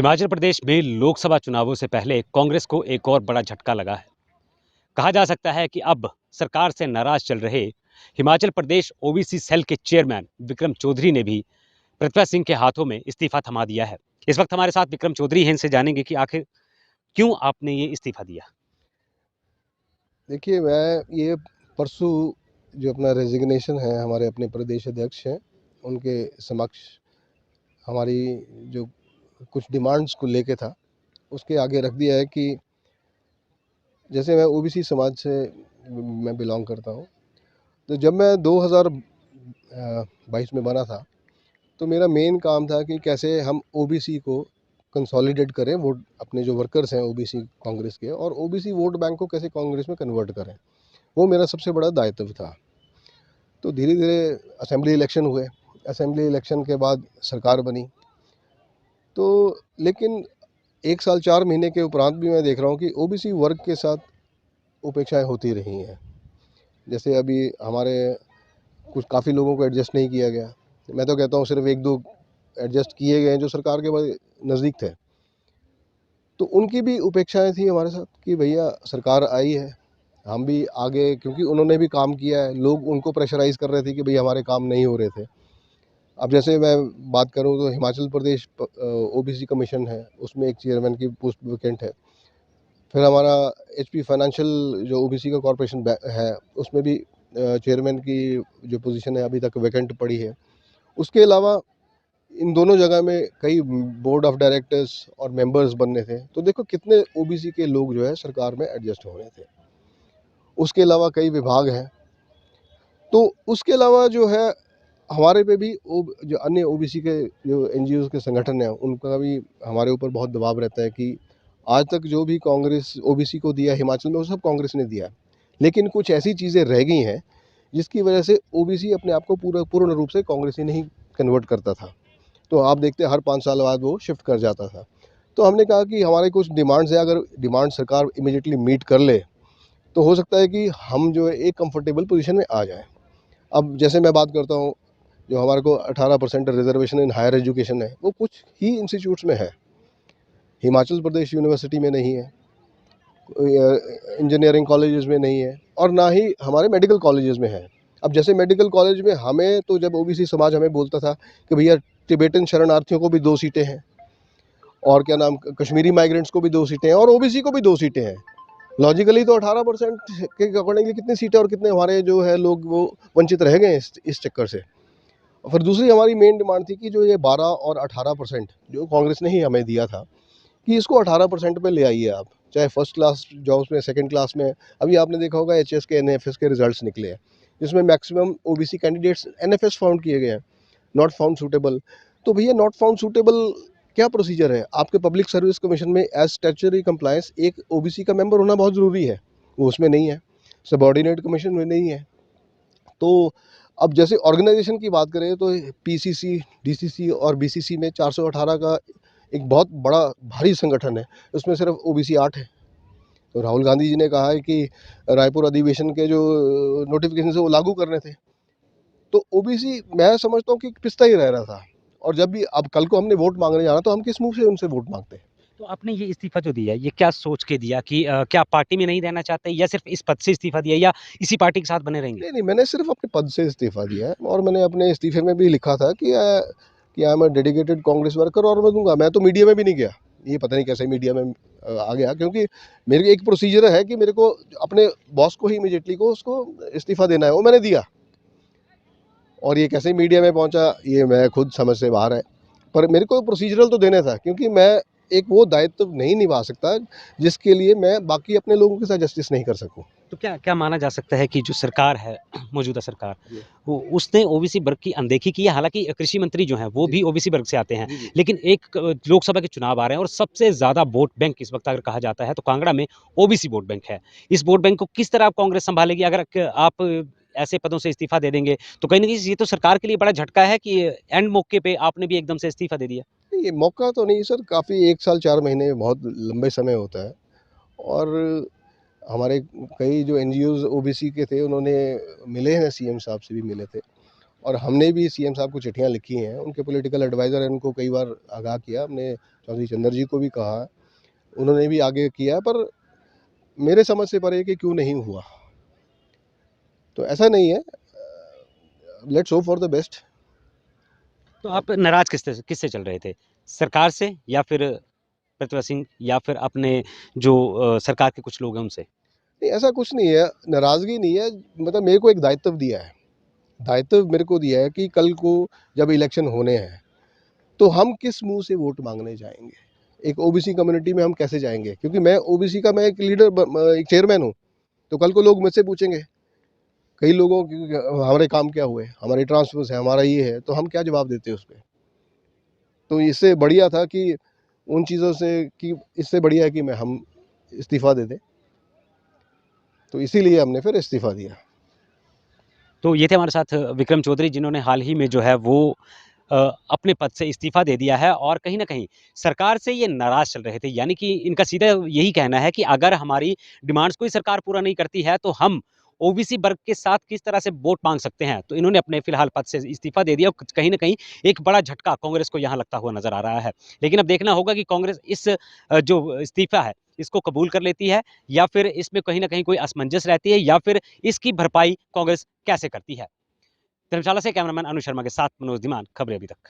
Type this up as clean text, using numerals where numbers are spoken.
हिमाचल प्रदेश में लोकसभा चुनावों से पहले कांग्रेस को एक और बड़ा झटका लगा है। कहा जा सकता है कि अब सरकार से नाराज चल रहे हिमाचल प्रदेश ओबीसी सेल के चेयरमैन विक्रम चौधरी ने भी प्रतिभा सिंह के हाथों में इस्तीफा थमा दिया है। इस वक्त हमारे साथ विक्रम चौधरी हैं, इनसे जानेंगे कि आखिर क्यों आपने ये इस्तीफा दिया। देखिए, मैं ये परसों जो अपना रेजिग्नेशन है हमारे अपने प्रदेश अध्यक्ष हैं उनके समक्ष हमारी जो कुछ डिमांड्स को लेके था उसके आगे रख दिया है कि जैसे मैं ओबीसी समाज से मैं बिलोंग करता हूँ। तो जब मैं 2022 में बना था तो मेरा मेन काम था कि कैसे हम ओबीसी को कंसोलिडेट करें, वोट अपने जो वर्कर्स हैं ओबीसी कांग्रेस के, और ओबीसी वोट बैंक को कैसे कांग्रेस में कन्वर्ट करें। वो मेरा सबसे बड़ा दायित्व था। तो धीरे धीरे असेंबली इलेक्शन हुए। असेंबली इलेक्शन के बाद सरकार बनी। तो लेकिन 1 साल 4 महीने के उपरांत भी मैं देख रहा हूँ कि ओबीसी वर्ग के साथ उपेक्षाएं होती रही हैं। जैसे अभी हमारे कुछ काफ़ी लोगों को एडजस्ट नहीं किया गया। मैं तो कहता हूँ सिर्फ 1-2 एडजस्ट किए गए हैं जो सरकार के बहुत नज़दीक थे। तो उनकी भी उपेक्षाएं थी हमारे साथ कि भैया सरकार आई है, हम भी आगे, क्योंकि उन्होंने भी काम किया है। लोग उनको प्रेशराइज़ कर रहे थे कि भैया हमारे काम नहीं हो रहे थे। अब जैसे मैं बात करूं तो हिमाचल प्रदेश ओबीसी कमीशन है, उसमें एक चेयरमैन की पोस्ट वैकेंट है। फिर हमारा एचपी फाइनेंशियल जो ओबीसी का कॉरपोरेशन है, उसमें भी चेयरमैन की जो पोजीशन है अभी तक वैकेंट पड़ी है। उसके अलावा इन दोनों जगह में कई बोर्ड ऑफ डायरेक्टर्स और मेंबर्स बनने थे। तो देखो कितने ओबीसी के लोग जो है सरकार में एडजस्ट हो रहे थे। उसके अलावा कई विभाग हैं। तो उसके अलावा जो है हमारे पे भी जो अन्य ओबीसी के जो एनजीओ के संगठन हैं उनका भी हमारे ऊपर बहुत दबाव रहता है कि आज तक जो भी कांग्रेस ओबीसी को दिया हिमाचल में वो सब कांग्रेस ने दिया। लेकिन कुछ ऐसी चीज़ें रह गई हैं जिसकी वजह से ओबीसी अपने आप को पूर्ण रूप से कांग्रेसी नहीं कन्वर्ट करता था। तो आप देखते हर 5 साल बाद वो शिफ्ट कर जाता था। तो हमने कहा कि हमारे कुछ डिमांड्स है, अगर डिमांड सरकार इमीडिएटली मीट कर ले तो हो सकता है कि हम जो है एक कंफर्टेबल पोजीशन में आ जाएं। अब जैसे मैं बात करता हूँ, जो हमारे को 18% रिजर्वेशन इन हायर एजुकेशन है, वो कुछ ही इंस्टीट्यूट्स में है। हिमाचल प्रदेश यूनिवर्सिटी में नहीं है, इंजीनियरिंग कॉलेजेस में नहीं है, और ना ही हमारे मेडिकल कॉलेजेस में है। अब जैसे मेडिकल कॉलेज में हमें तो जब ओबीसी समाज हमें बोलता था कि भैया तिबेटन शरणार्थियों को भी 2 सीटें हैं, और क्या नाम कश्मीरी माइग्रेंट्स को भी 2 सीटें हैं, और ओबीसी को भी 2 सीटें हैं। लॉजिकली तो 18% के अकॉर्डिंगली कितनी सीटें और कितने हमारे जो है लोग वो वंचित रह गए इस चक्कर से। और फिर दूसरी हमारी मेन डिमांड थी कि जो ये 12 और 18% जो कांग्रेस ने ही हमें दिया था कि इसको 18% पे ले आइए आप, चाहे फर्स्ट क्लास जॉब्स में, सेकंड क्लास में। अभी आपने देखा होगा एचएस के एनएफएस के रिजल्ट्स निकले हैं जिसमें maximum OBC candidates NFS found किए गए हैं, नॉट फाउंड सूटेबल। तो भैया नॉट फाउंड सूटेबल क्या प्रोसीजर है आपके पब्लिक सर्विस कमीशन में? एज स्टैट्यूटरी कंप्लायंस एक ओबीसी का मेंबर होना बहुत ज़रूरी है, वो उसमें नहीं है। सबॉर्डिनेट कमीशन में नहीं है। तो अब जैसे ऑर्गेनाइजेशन की बात करें तो पीसीसी, डीसीसी और बीसीसी में 418 का एक बहुत बड़ा भारी संगठन है, उसमें सिर्फ ओबीसी 8 है। तो राहुल गांधी जी ने कहा है कि रायपुर अधिवेशन के जो नोटिफिकेशन है वो लागू करने थे। तो ओबीसी मैं समझता हूँ कि पिसता ही रह रहा था। और जब भी अब कल को हमने वोट मांगने जाना तो हम किस मुंह से उनसे वोट मांगते हैं? तो आपने ये इस्तीफा जो दिया, ये क्या सोच के दिया कि क्या आप पार्टी में नहीं रहना चाहते, या सिर्फ इस पद से इस्तीफा दिया, या इसी पार्टी के साथ बने रहेंगे? नहीं, मैंने सिर्फ अपने पद से इस्तीफा दिया है, और मैंने अपने इस्तीफे में भी लिखा था कि I am a dedicated Congress worker, और मैं दूंगा। मैं तो मीडिया में भी नहीं गया। ये पता नहीं कैसे मीडिया में आ गया, क्योंकि मेरे एक प्रोसीजर है कि मेरे को अपने बॉस को ही इमीडिएटली को उसको इस्तीफा देना है, वो मैंने दिया। और ये कैसे मीडिया में पहुंचा ये मैं खुद समझ से बाहर है। पर मेरे को प्रोसीजरल तो देना था, क्योंकि मैं एक वो दायित्व नहीं निभा सकता जिसके लिए मैं बाकी अपने लोगों के साथ जस्टिस नहीं कर सकूं। तो क्या क्या माना जा सकता है कि जो सरकार है, मौजूदा सरकार, जी वो उसने ओबीसी वर्ग की अनदेखी की है? हालाँकि कृषि मंत्री जो हैं, वो जी भी ओबीसी वर्ग से आते हैं। जी जी लेकिन एक लोकसभा के चुनाव आ रहे हैं और सबसे ज़्यादा वोट बैंक इस वक़्त अगर कहा जाता है, तो कांगड़ा में ओबीसी वोट बैंक है। इस वोट बैंक को किस तरह आप कांग्रेस सँभालेगी? अगर क आप ऐसे पदों से इस्तीफ़ा दे देंगे, तो कहीं न कहीं ये तो सरकार के लिए बड़ा झटका है कि एंड मौके पे आपने भी एकदम से इस्तीफ़ा दे दिया। नहीं, ये मौका तो नहीं सर, काफ़ी 1 साल 4 महीने बहुत लंबे समय होता है। और हमारे कई जो एनजीओज ओबीसी के थे उन्होंने मिले हैं, सीएम साहब से भी मिले थे, और हमने भी सीएम साहब को चिट्ठियाँ लिखी हैं, उनके पॉलिटिकल एडवाइज़र हैं, उनको कई बार आगाह किया, हमने चौधरी चंद्र जी को भी कहा, उन्होंने भी आगे किया, पर मेरे समझ से परे कि क्यों नहीं हुआ। तो ऐसा नहीं है, let's hope for the best. तो आप नाराज किससे किससे चल रहे थे? सरकार से या फिर प्रतिभा सिंह या फिर अपने जो सरकार के कुछ लोग हैं उनसे? नहीं, ऐसा कुछ नहीं है, नाराज़गी नहीं है, मतलब मेरे को एक दायित्व दिया है। दायित्व मेरे को दिया है कि कल को जब इलेक्शन होने हैं, तो हम किस मुँह से वोट माँगने जाएँगे? एक ओबीसी कम्युनिटी में हम कैसे जाएँगे? क्योंकि मैं ओबीसी का मैं एक लीडर एक चेयरमैन हूँ, तो कल को लोग मुझसे पूछेंगे, कई लोगों की हमारे काम क्या हुए? हमारे ट्रांसफर्स है, हमारा ये है, तो हम क्या जवाब देते उस पे? तो इससे बढ़िया था कि उन चीज़ों से कि इससे बढ़िया है कि हम इस्तीफ़ा दे दें, तो इसीलिए हमने फिर इस्तीफ़ा दिया। तो ये थे हमारे साथ विक्रम चौधरी जिन्होंने हाल ही में जो है वो अ, अपने पद से इस्तीफ़ा दे दिया है और कहीं न कहीं सरकार से ये नाराज़ चल रहे थे। यानी कि इनका सीधा यही कहना है कि अगर हमारी डिमांड्स को ही सरकार पूरा नहीं करती है, तो हम ओबीसी वर्ग के साथ किस तरह से वोट माँग सकते हैं। तो इन्होंने अपने फिलहाल पद से इस्तीफ़ा दे दिया और कहीं न कहीं एक बड़ा झटका कांग्रेस को यहाँ लगता हुआ नज़र आ रहा है। लेकिन अब देखना होगा कि कांग्रेस इस जो इस्तीफ़ा है, इसको कबूल कर लेती है या फिर इसमें कहीं न कहीं कोई असमंजस रहती है या फिर इसकी भरपाई कांग्रेस कैसे करती है। धर्मशाला से कैमरामैन अनु शर्मा के साथ मनोज धीमान, खबरें अभी तक।